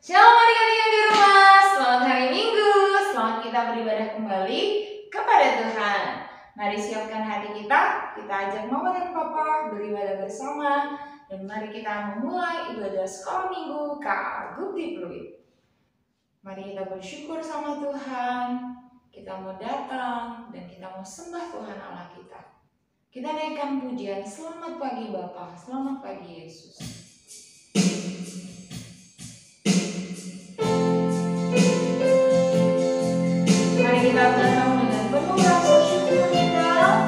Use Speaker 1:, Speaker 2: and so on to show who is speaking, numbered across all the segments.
Speaker 1: Shalom adik-adik yang di rumah, selamat hari Minggu, selamat kita beribadah kembali kepada Tuhan. Mari siapkan hati kita ajak mama dan papa beribadah bersama. Dan mari kita memulai ibadah sekolah minggu Kagum di Pluit. Mari kita bersyukur sama Tuhan, kita mau datang dan kita mau sembah Tuhan Allah kita. Kita naikkan pujian, selamat pagi Bapa, selamat pagi Yesus. Mari kita datang dengan penuh rasa syukur kita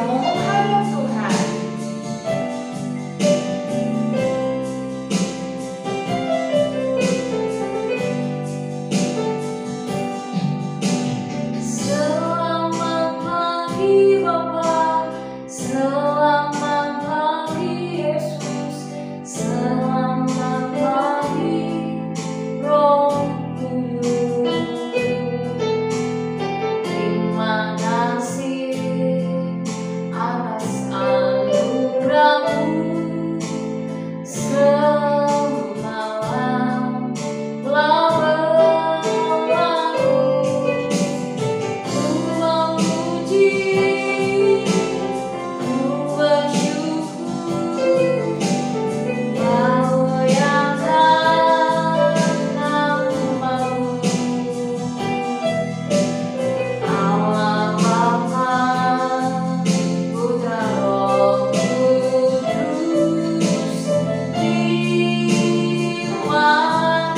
Speaker 1: mau menghadap Tuhan. Selamat pagi Bapa, selamat pagi Yesus, selamat pagi Roh Kudus. Terima kasih atas anugerah-Mu semalam telah berlalu. Ku memuji, ku bersyukur, memuliakan nama-Mu. Allah Bapa, Putra Roh Kudus, terima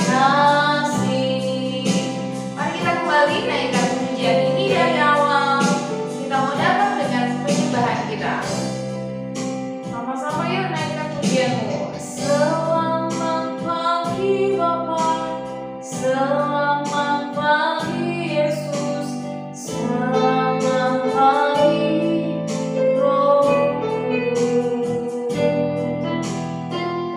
Speaker 1: kasih. Mari kita kembali naikkan pujian ini dari awal. Kita mau datang dengan penyembahan kita. Sama-sama yuk naikkan pujian-Mu. Selamat pagi Bapa, selamat pagi Yesus, selamat pagi Roh Kudus.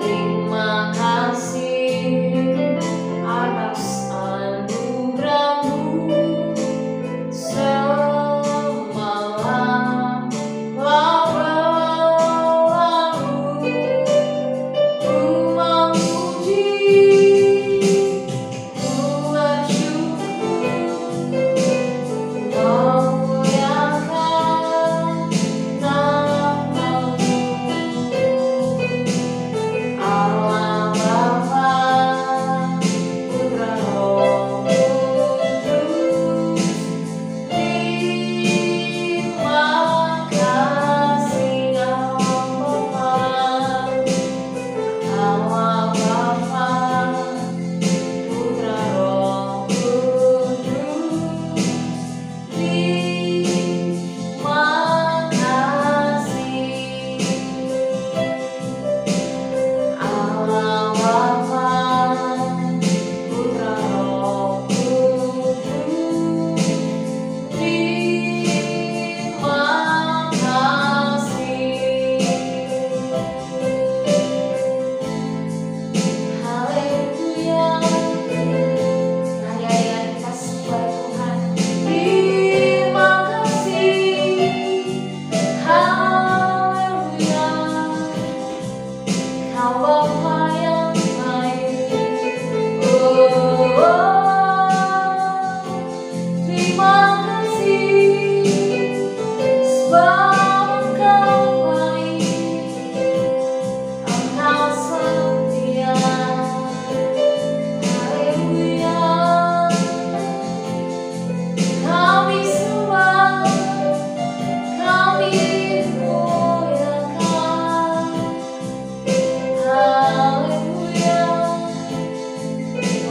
Speaker 1: Terima kasih atas anugerah-Mu semalam telah berlalu. Ku memuji, ku bersyukur, memuliakan nama-Mu. Allah Bapa, Putra Roh Kudus, terima kasih. Allah Bapa, Putra Roh Kudus, terima kasih. Allah Bapa, Putra Roh Kudus, terima kasih. Haleluya. Mari ayat kita sembah Tuhan. Terima kasih. Haleluya. Kau Bapa yang baik. Terima kasih sebab Engkau baik, Engkau setia. Haleluya. Kami sembah, kami muliakan. Haleluya.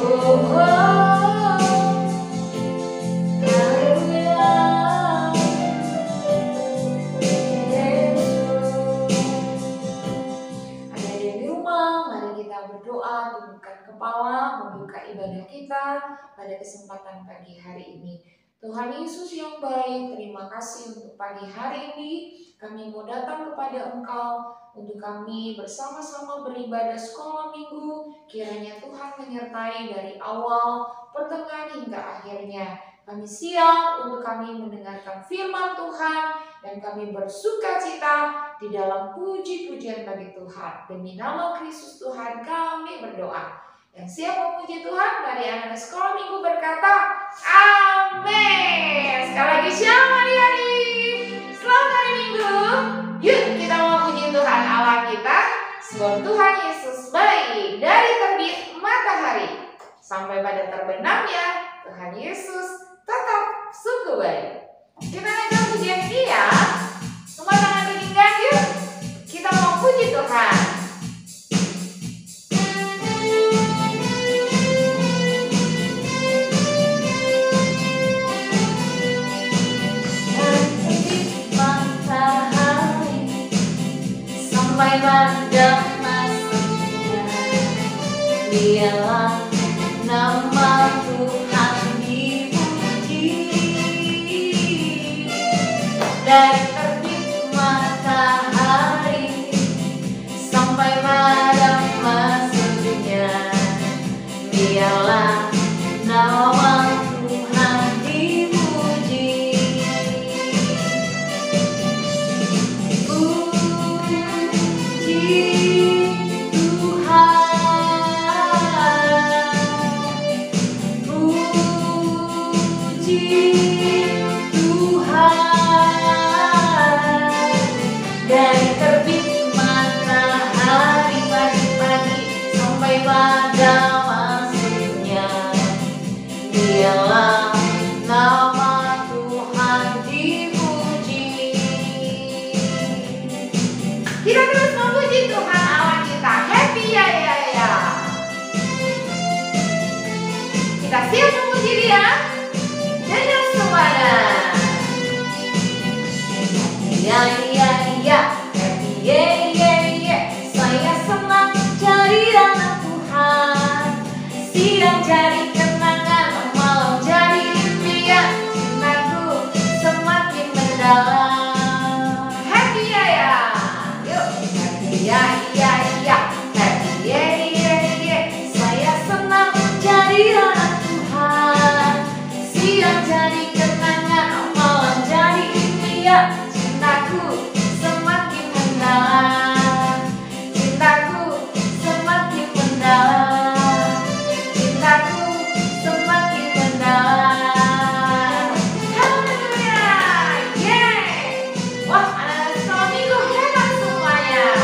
Speaker 1: Haleluya. Yesus. Adik-adik di rumah, mari kita berdoa, tundukkan kepala, membuka ibadah kita pada kesempatan pagi hari ini. Tuhan Yesus yang baik, terima kasih untuk pagi hari ini. Kami mau datang kepada Engkau untuk kami bersama-sama beribadah sekolah minggu. Kiranya Tuhan menyertai dari awal, pertengahan hingga akhirnya. Kami siap untuk kami mendengarkan firman Tuhan dan kami bersuka cita di dalam puji-pujian bagi Tuhan. Demi nama Kristus Tuhan kami berdoa. Yang siap memuji Tuhan dari anak sekolah minggu berkata, amin. Sekali lagi shalom adik-adik. Selamat hari Minggu. Yuk kita memuji Tuhan Allah kita, sebab Tuhan Yesus baik dari terbit matahari sampai pada terbenamnya. Tuhan Yesus tetap sungguh baik. Kita lanjut pujian dia. Semua tangan ditingkat yuk. Kita mau puji Tuhan.
Speaker 2: Sampai pada masanya, biarlah nama Tuhan dipuji. Dari terbit matahari sampai pada masanya, biarlah nama Tuhan dipuji. Dari terbit matahari pagi-pagi sampai pada masuknya, biarlah nama Tuhan dipuji.
Speaker 1: Kita terus memuji Tuhan Allah kita. Happy ya ya ya. Kita siap memuji Dia. Dengan semuanya.
Speaker 2: Ya ya ya, happy yeah yeah yeah. Saya senang jadi anak Tuhan. Siang jadi kenangan, malam jadi impian. Cintaku semakin mendalam.
Speaker 1: Happy ya ya. Yuk. Happy ya ya ya. Happy yeah yeah yeah.
Speaker 2: Saya senang jadi anak Tuhan. Siang jadi kenangan, malam jadi impian. Cintaku semakin mendalam. Cintaku semakin mendalam. Cintaku semakin mendalam.
Speaker 1: Haleluya. Yeah. Wah, anak-anak sekolah minggu hebat semuanya.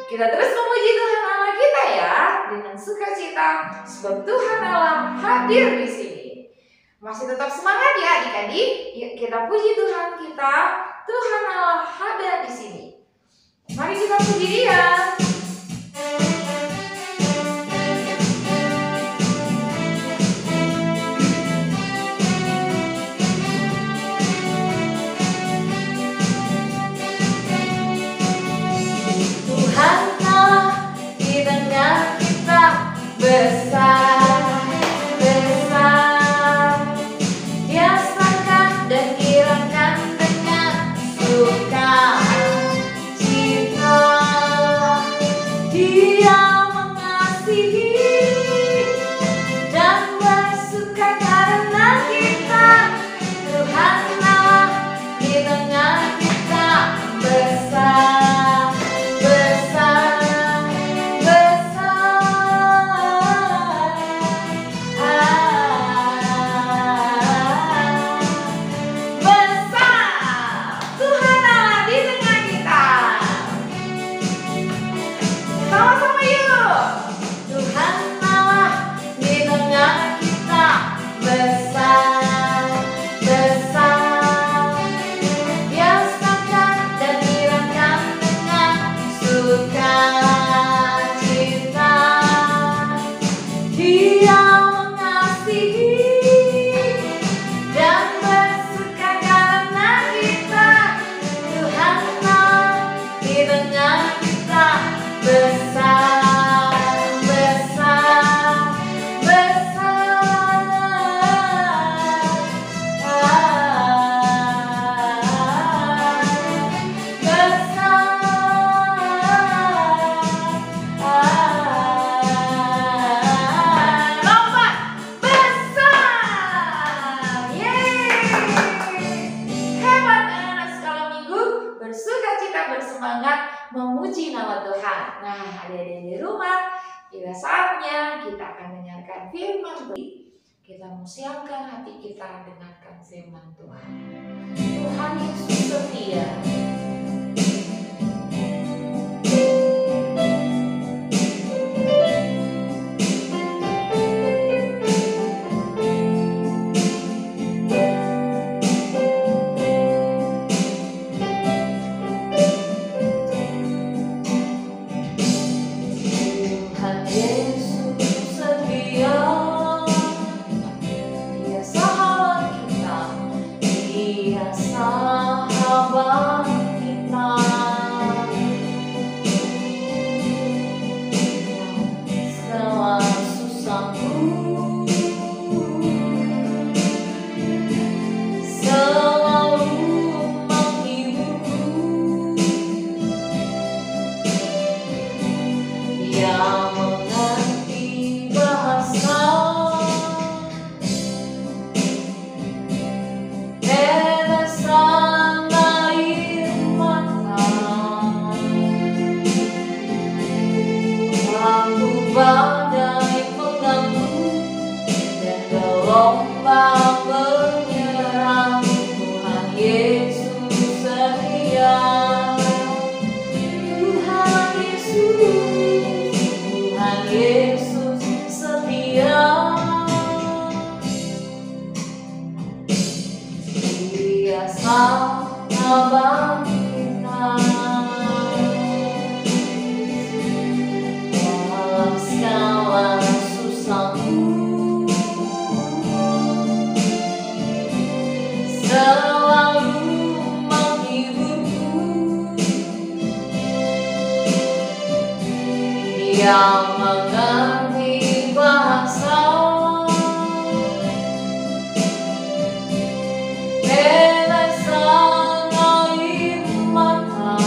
Speaker 1: Kita terus memuji Tuhan Allah kita ya dengan sukacita, sebab Tuhan Allah hadir di sini. Masih tetap semangat ya adik-adik. Yuk kita puji Tuhan kita. Tuhan Allah hadir di sini. Mari kita puji Dia.
Speaker 2: Tuhan Allah di tengah kita besar, besar. Dia sangka dan gerakan dengan sukacita. Dia mengasihi dan bersuka karena kita. Tuhan Allah di tengah kita besar, besar, besar.
Speaker 1: Besar Tuhan Allah di tengah kita. Sama-sama yuk.
Speaker 2: Tuhan Allah di tengah kita besar, besar. Dia sangka dan gerakan dengan sukacita. Dia mengasihi dan bersuka karena kita. Tuhan Allah di tengah kita besar, besar, besar.
Speaker 1: Lompat besar. Yeay. Hebat anak-anak sekolah minggu. Bersuka cita bersemangat memuji nama Tuhan. Nah, adik-adik di rumah, Bila saatnya kita akan mendengarkan firman Tuhan, kita mau siapkan hati kita dengarkan firman Tuhan. Tuhan Yesus setia.
Speaker 2: Yang mengerti bahasa tetesan air mata,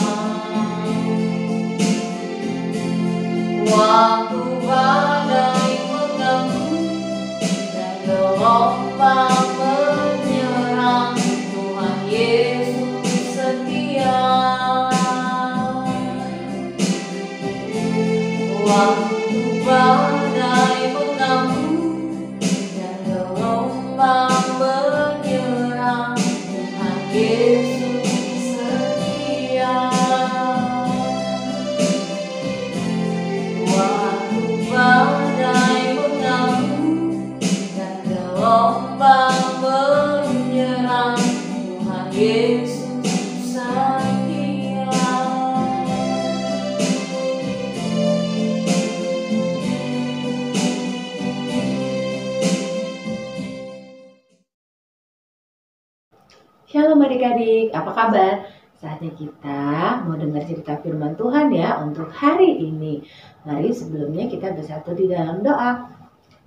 Speaker 2: waktu badai mengganggu dan gelombang menyerang, Tuhan Yesus setia. Waktu badai mengganggu dan gelombang menyerang, Tuhan Yesus setia. Waktu badai mengganggu dan gelombang menyerang, Tuhan Yesus setia.
Speaker 3: Shalom adik-adik, apa kabar? Saatnya kita mau dengar cerita firman Tuhan ya untuk hari ini. Mari sebelumnya kita bersatu di dalam doa.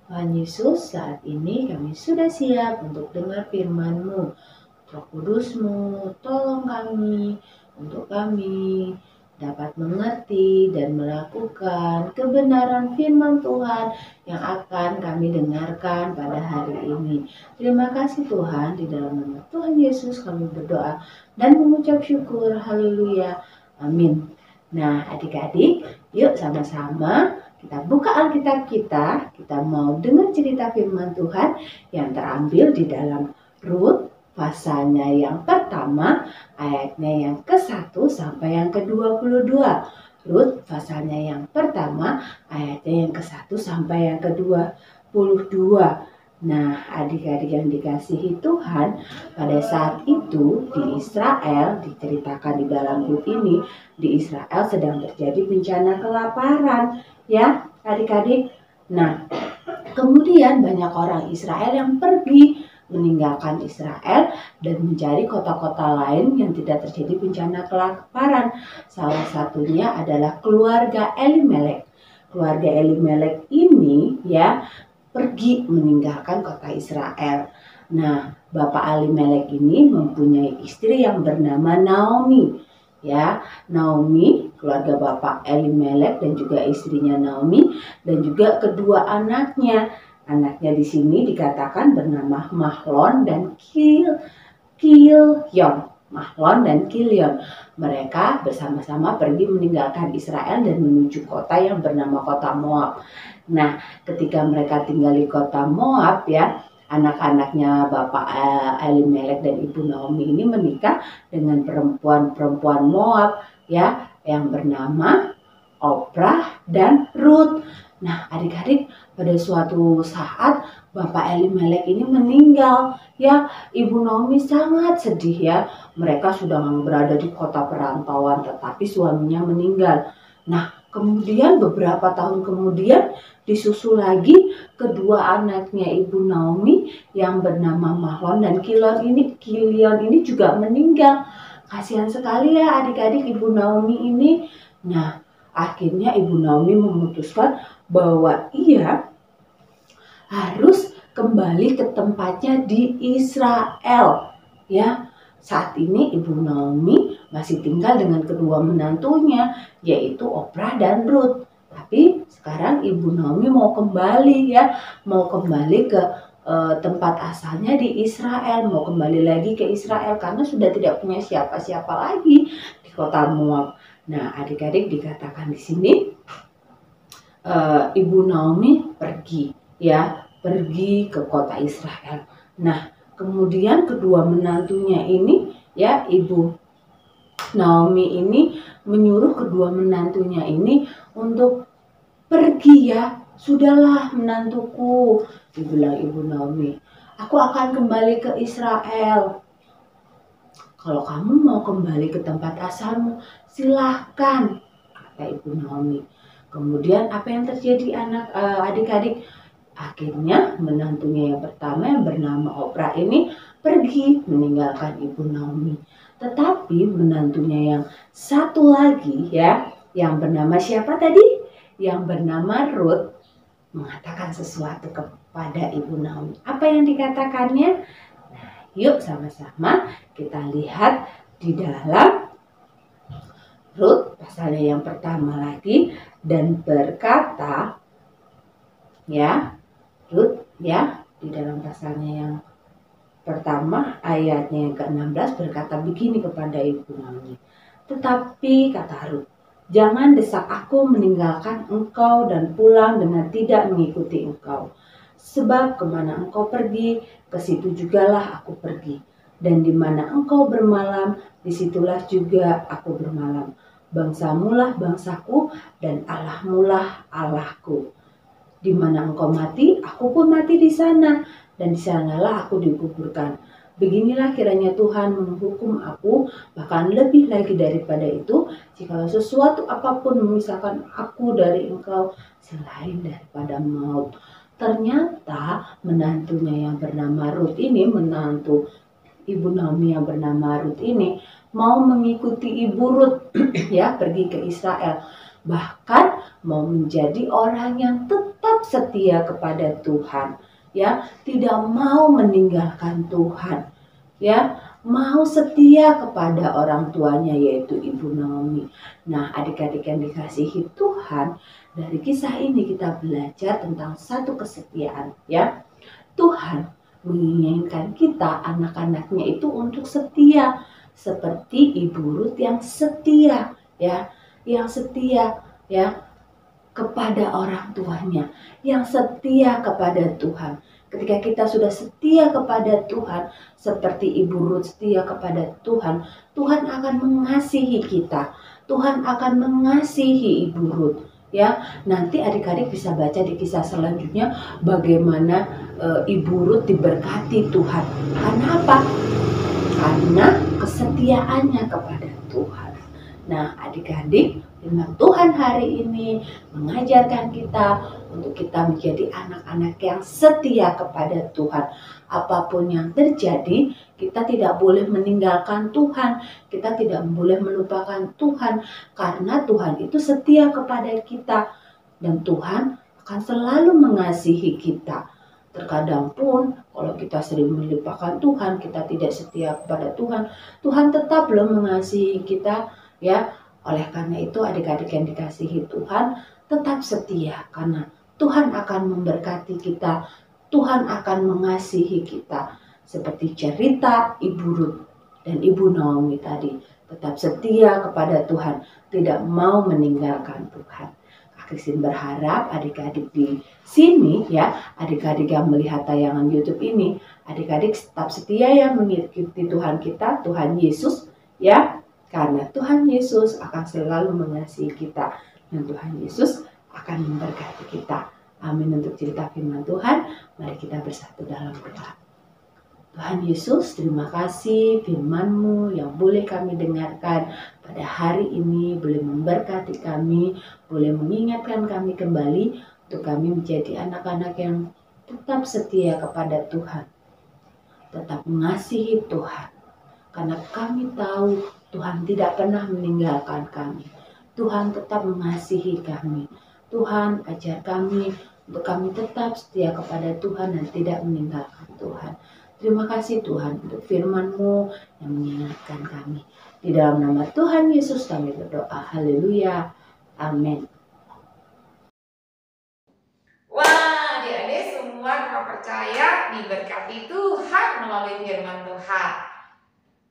Speaker 3: Tuhan Yesus, saat ini kami sudah siap untuk dengar firman-Mu. Roh Kudus-Mu, tolong kami untuk kami dapat mengerti dan melakukan kebenaran firman Tuhan yang akan kami dengarkan pada hari ini. Terima kasih Tuhan, di dalam nama Tuhan Yesus kami berdoa dan mengucap syukur. Haleluya. Amin. Nah adik-adik, yuk sama-sama kita buka Alkitab kita. Kita mau dengar cerita firman Tuhan yang terambil di dalam Rut pasalnya yang pertama, ayatnya yang ke-1 sampai yang ke-22. Rut pasalnya yang pertama, ayatnya yang ke-1 sampai yang ke-22. Nah, adik-adik yang dikasihi Tuhan, pada saat itu di Israel, diceritakan di dalam Rut ini, di Israel sedang terjadi bencana kelaparan, ya adik-adik. Nah, kemudian banyak orang Israel yang pergi meninggalkan Israel dan mencari kota-kota lain yang tidak terjadi bencana kelaparan. Salah satunya adalah keluarga Elimelek. Keluarga Elimelek ini ya pergi meninggalkan kota Israel. Nah, Bapak Elimelek ini mempunyai istri yang bernama Naomi. Ya, Naomi, keluarga Bapak Elimelek dan juga istrinya Naomi dan juga kedua anaknya. Anaknya di sini dikatakan bernama Mahlon dan Kilyon. Mahlon dan Kilion. Mereka bersama-sama pergi meninggalkan Israel dan menuju kota yang bernama kota Moab. Nah, ketika mereka tinggal di kota Moab ya, anak-anaknya Bapak Elimelek dan Ibu Naomi ini menikah dengan perempuan-perempuan Moab ya yang bernama Oprah dan Ruth. Nah, adik-adik, pada suatu saat Bapak Elimelek ini meninggal ya. Ibu Naomi sangat sedih ya. Mereka sudah berada di kota perantauan tetapi suaminya meninggal. Nah, kemudian beberapa tahun kemudian disusul lagi kedua anaknya Ibu Naomi yang bernama Mahlon dan Kilion ini juga meninggal. Kasihan sekali ya adik-adik Ibu Naomi ini. Nah, akhirnya Ibu Naomi memutuskan bahwa ia harus kembali ke tempatnya di Israel ya. Saat ini Ibu Naomi masih tinggal dengan kedua menantunya yaitu Oprah dan Ruth. Tapi sekarang Ibu Naomi mau kembali ya, mau kembali ke tempat asalnya di Israel, mau kembali lagi ke Israel karena sudah tidak punya siapa-siapa lagi di kota Moab. Nah, adik-adik dikatakan di sini Ibu Naomi pergi ke kota Israel. Nah, kemudian kedua menantunya ini ya, Ibu Naomi ini menyuruh kedua menantunya ini untuk pergi ya. Sudahlah menantuku, dibilang Ibu Naomi, aku akan kembali ke Israel. Kalau kamu mau kembali ke tempat asalmu, silahkan, kata Ibu Naomi. Kemudian apa yang terjadi adik-adik? Akhirnya menantunya yang pertama yang bernama Oprah ini pergi meninggalkan Ibu Naomi. Tetapi menantunya yang satu lagi ya, yang bernama siapa tadi? Yang bernama Ruth mengatakan sesuatu kepada Ibu Naomi. Apa yang dikatakannya? Nah, yuk sama-sama kita lihat di dalam Ruth pasalnya yang pertama lagi, dan berkata ya, Ruth ya, di dalam pasalnya yang pertama ayatnya yang ke-16 berkata begini kepada Ibu Naomi. Tetapi kata Ruth, jangan desak aku meninggalkan engkau dan pulang dengan tidak mengikuti engkau. Sebab kemana engkau pergi, ke situ jugalah aku pergi. Dan di mana engkau bermalam, disitulah juga aku bermalam. Bangsamulah bangsaku dan Allahmulah Allahku. Di mana engkau mati, aku pun mati di sana, dan di sanalah aku dikuburkan. Beginilah kiranya Tuhan menghukum aku, bahkan lebih lagi daripada itu, jika sesuatu apapun memisahkan aku dari engkau selain daripada maut. Ternyata menantunya yang bernama Ruth ini, menantu Ibu Naomi yang bernama Ruth ini, mau mengikuti Ibu Ruth ya, pergi ke Israel. Bahkan mau menjadi orang yang tetap setia kepada Tuhan ya, tidak mau meninggalkan Tuhan ya, mau setia kepada orang tuanya yaitu Ibu Naomi. Nah, adik-adik yang dikasihi Tuhan, dari kisah ini kita belajar tentang satu kesetiaan ya. Tuhan menginginkan kita anak-anaknya itu untuk setia seperti Ibu Ruth yang setia ya, yang setia ya kepada orang tuanya, yang setia kepada Tuhan. Ketika kita sudah setia kepada Tuhan, seperti Ibu Ruth setia kepada Tuhan, Tuhan akan mengasihi kita. Tuhan akan mengasihi Ibu Ruth. Ya, nanti adik-adik bisa baca di kisah selanjutnya bagaimana Ibu Ruth diberkati Tuhan. Karena apa? Karena kesetiaannya kepada Tuhan. Nah, adik-adik, firman Tuhan hari ini mengajarkan kita untuk kita menjadi anak-anak yang setia kepada Tuhan. Apapun yang terjadi, kita tidak boleh meninggalkan Tuhan. Kita tidak boleh melupakan Tuhan. Karena Tuhan itu setia kepada kita. Dan Tuhan akan selalu mengasihi kita. Terkadang pun kalau kita sering melupakan Tuhan, kita tidak setia kepada Tuhan, Tuhan tetap belum mengasihi kita ya. Oleh karena itu adik-adik yang dikasihi Tuhan, tetap setia karena Tuhan akan memberkati kita, Tuhan akan mengasihi kita. Seperti cerita Ibu Ruth dan Ibu Naomi tadi tetap setia kepada Tuhan, tidak mau meninggalkan Tuhan. Kak Christine berharap adik-adik di sini ya, adik-adik yang melihat tayangan YouTube ini, adik-adik tetap setia ya mengikuti Tuhan kita, Tuhan Yesus ya, karena Tuhan Yesus akan selalu mengasihi kita dan Tuhan Yesus akan memberkati kita. Amin. Untuk cerita firman Tuhan, mari kita bersatu dalam doa. Tuhan Yesus, terima kasih firman-Mu yang boleh kami dengarkan pada hari ini, boleh memberkati kami, boleh mengingatkan kami kembali untuk kami menjadi anak-anak yang tetap setia kepada Tuhan, tetap mengasihi Tuhan, karena kami tahu Tuhan tidak pernah meninggalkan kami. Tuhan tetap mengasihi kami. Tuhan, ajar kami untuk kami tetap setia kepada Tuhan dan tidak meninggalkan Tuhan. Terima kasih Tuhan untuk firman-Mu yang mengingatkan kami. Di dalam nama Tuhan Yesus kami berdoa. Haleluya. Amin.
Speaker 1: Wah, adik-adik semua Kakak percaya diberkati Tuhan melalui firman Tuhan.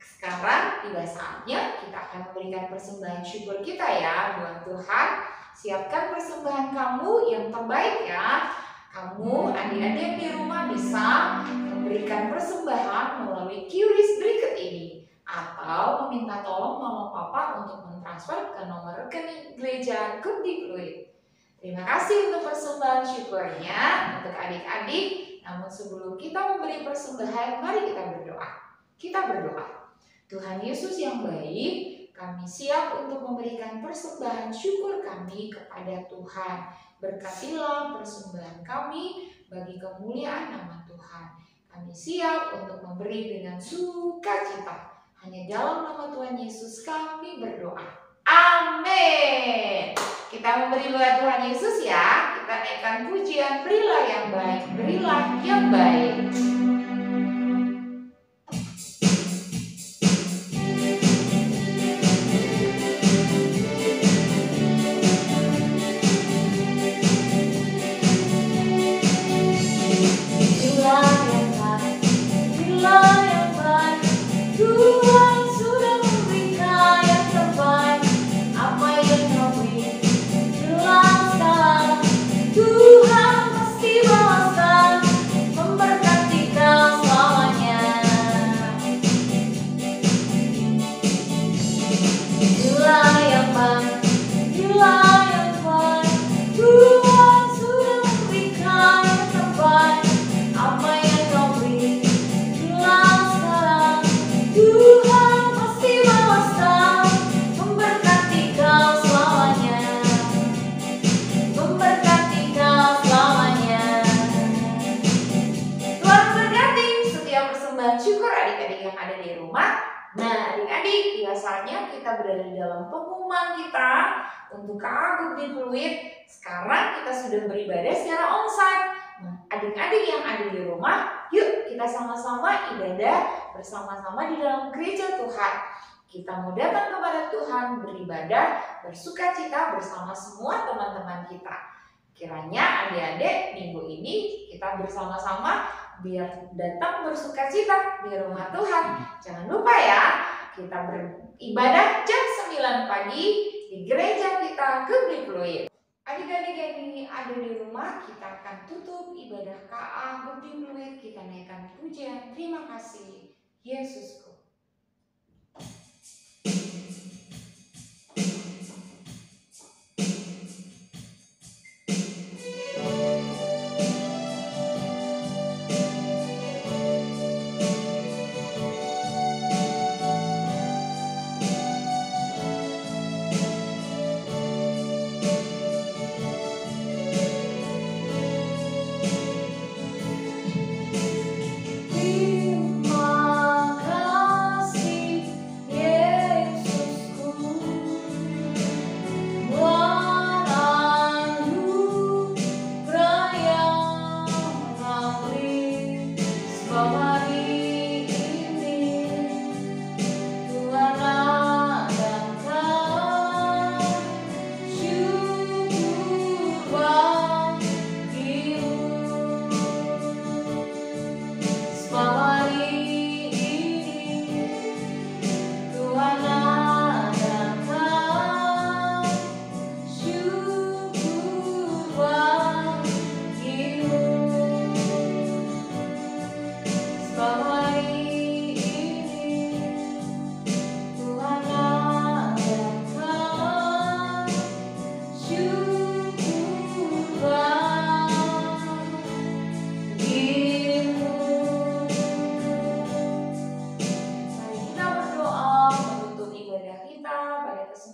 Speaker 1: Sekarang tiba saatnya kita akan memberikan persembahan syukur kita ya buat Tuhan. Siapkan persembahan kamu yang terbaik ya. Kamu adik-adik di rumah bisa memberikan persembahan melalui QRIS berikut ini, atau meminta tolong mama papa untuk mentransfer ke nomor rekening gereja Good Fluid. Terima kasih untuk persembahan syukurnya untuk adik-adik. Namun sebelum kita memberi persembahan, mari kita berdoa. Kita berdoa. Tuhan Yesus yang baik, kami siap untuk memberikan persembahan syukur kami kepada Tuhan. Berkatilah persembahan kami bagi kemuliaan nama Tuhan. Kami siap untuk memberi dengan sukacita. Hanya dalam nama Tuhan Yesus kami berdoa. Amin. Kita memberi buat Tuhan Yesus ya. Kita naikkan pujian, berilah yang baik, berilah yang baik. Syukur adik-adik yang ada di rumah. Nah adik-adik, biasanya kita berada di dalam pengumuman kita untuk Good Fluid. Sekarang kita sudah beribadah secara onsite. Nah adik-adik yang ada di rumah, yuk kita sama-sama ibadah bersama-sama di dalam gereja Tuhan. Kita mau datang kepada Tuhan, beribadah, bersukacita bersama semua teman-teman kita. Kiranya adik-adik minggu ini kita bersama-sama biar datang bersukacita di rumah Tuhan. Jangan lupa ya, kita beribadah jam 9 pagi di gereja kita Good Fluid. Adik-adik yang ada di rumah, kita akan tutup ibadah KA Good Fluid. Kita naikkan pujian, terima kasih Yesusku. Terima kasih.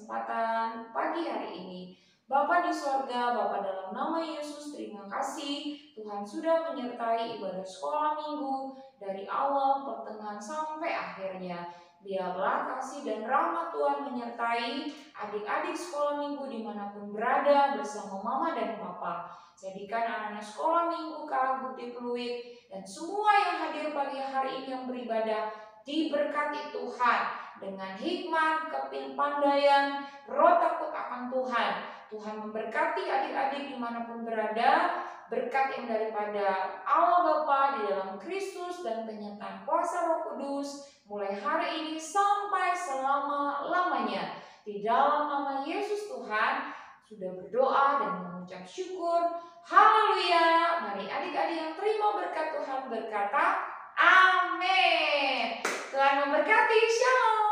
Speaker 1: kesempatan pagi hari ini. Bapa di sorga, Bapa dalam nama Yesus, terima kasih Tuhan sudah menyertai ibadah sekolah minggu dari awal, pertengahan, sampai akhirnya. Biarlah kasih dan rahmat Tuhan menyertai adik-adik sekolah minggu dimanapun berada bersama mama dan papa. Jadikan anak-anak sekolah minggu Kak Bukti Pluit dan semua yang hadir pagi hari ini yang beribadah diberkati Tuhan dengan hikmat, kepandaian, roh takut akan Tuhan. Tuhan memberkati adik-adik dimanapun berada, berkat yang daripada Allah Bapa di dalam Kristus dan kenyataan kuasa Roh Kudus mulai hari ini sampai selama-lamanya. Di dalam nama Yesus Tuhan sudah berdoa dan mengucap syukur. Haleluya. Mari adik-adik yang terima berkat Tuhan berkata, amin. Tuhan memberkati. Shalom.